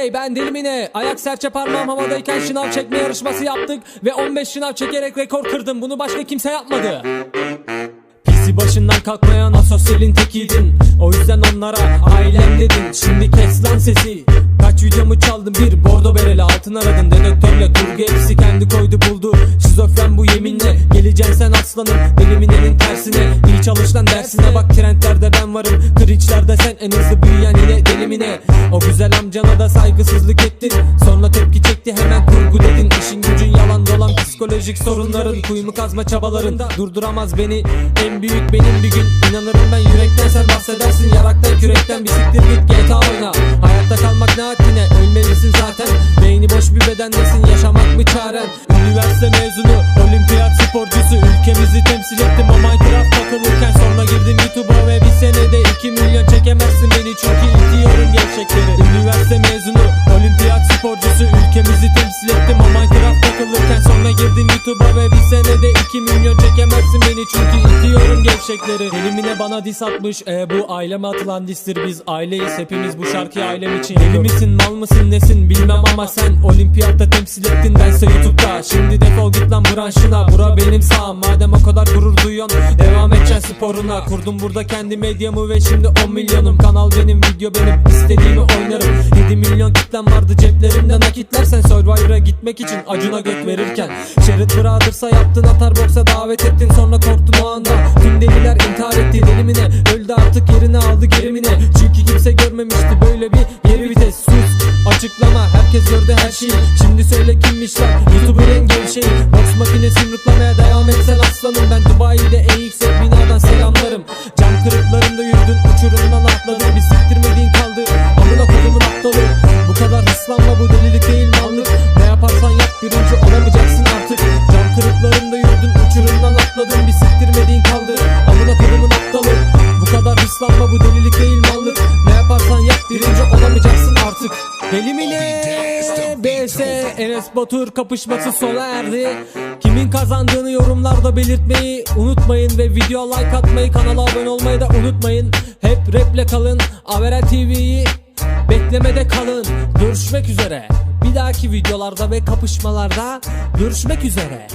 Hey ben Delimine, ayak serçe parmağım havadayken şınav çekme yarışması yaptık ve 15 şınav çekerek rekor kırdım. Bunu başka kimse yapmadı. Pisi başından kalkmayan asosyalin tekiydin. O yüzden onlara ailem dedin. Şimdi kes lan sesi. Kaç videomu çaldım, bir bordo bereli altın aradın. Dedektörle kurgu hepsi kendi koydu buldu. Şizofren bu yeminle, geleceksin sen aslanım Delimine'nin tersine. İyi çalış lan dersine, bak trendlerde ben varım, cringe'lerde sen, en hızlı büyüyen yine Delimine. O güzel amcana da saygısızlık ettin, sonra tepki çekti hemen kurgu dedin. İşin gücün yalan dolan psikolojik sorunların, kuyumu kazma çabaların durduramaz beni. En büyük benim bir gün, inanırım ben yürekten, sen bahsedersin yaraktan kürekten. Bir siktir git GTA oyna, hayatta kalmak ne haddine, ölmelisin zaten. Beyni boş bir bedendesin, yaşamak mı çaren? Üniversite mezunu, olimpiyat sporcusu, ülkemizi temsil ettim o Minecraft takılırken. Sonra girdim YouTube'a ve bir senede 2 milyon çekemezsin beni, çünkü itiyorum gevşekleri. Üniversite mezunu, olimpiyat sporcusu, ülkemizi temsil ettim o Minecraft takılırken. Sonra girdim YouTube'a ve bir senede 2 milyon çekemezsin beni, çünkü itiyorum gevşekleri. Delimine bana diss atmış, bu aileme atılan disstir, biz aileyiz hepimiz bu şarkıyı ailem için. Deli misin, mal mısın, nesin bilmem ama sen olimpiyatta temsil ettin, bense YouTube'da. Şimdi defol git lan branşına, bura benim saham. Madem o kadar gurur duyuyorsun, devam edeceksin sporuna. Kurdum burada kendi medyamı ve şimdi 10 milyonum. Kanal benim, video benim, istediğimi oynarım. 7 milyon kitlem vardı ceplerimde nakitler, sen Survivor'a gitmek için Acun'a gök verirken. Şerit Brothers'a yaptın, atar boksa davet ettin, sonra korktun o anda. Tüm deliler intihar etti, Delimine öldü artık, yerini aldı gerimine. Çünkü kimse görmemişti böyle bir geri vites. Sus, açıklama, herkes gördü her şeyi. Şimdi söyle kimmişler YouTuber en gevşeği. Boks makinesi yumruklamaya devam etsen aslanım. Ben Dubai'de en yüksek binadan selamlarım. Cam kırıklarında yürüdün, uçurumdan atladın, bir siktirmediğin kaldı, amına kodumun aptalı. Bu kadar hırslanma, bu delilik değil mallık. Ne yaparsan yap birinci olamayacaksın artık. Cam kırıklarında yürüdün, uçurumdan atladın, bir siktirmediğin kaldı, amına kodumun aptalı. Bu kadar hırslanma, bu delilik değil mallık. Ne yaparsan yap birinci olamayacaksın artık. Delimine BS Enes Batur kapışması sona erdi. Kimin kazandığını yorumlarda belirtmeyi unutmayın ve video like atmayı, kanala abone olmayı da unutmayın. Hep raple kalın, Avera TV'yi beklemede kalın. Görüşmek üzere bir dahaki videolarda ve kapışmalarda, görüşmek üzere.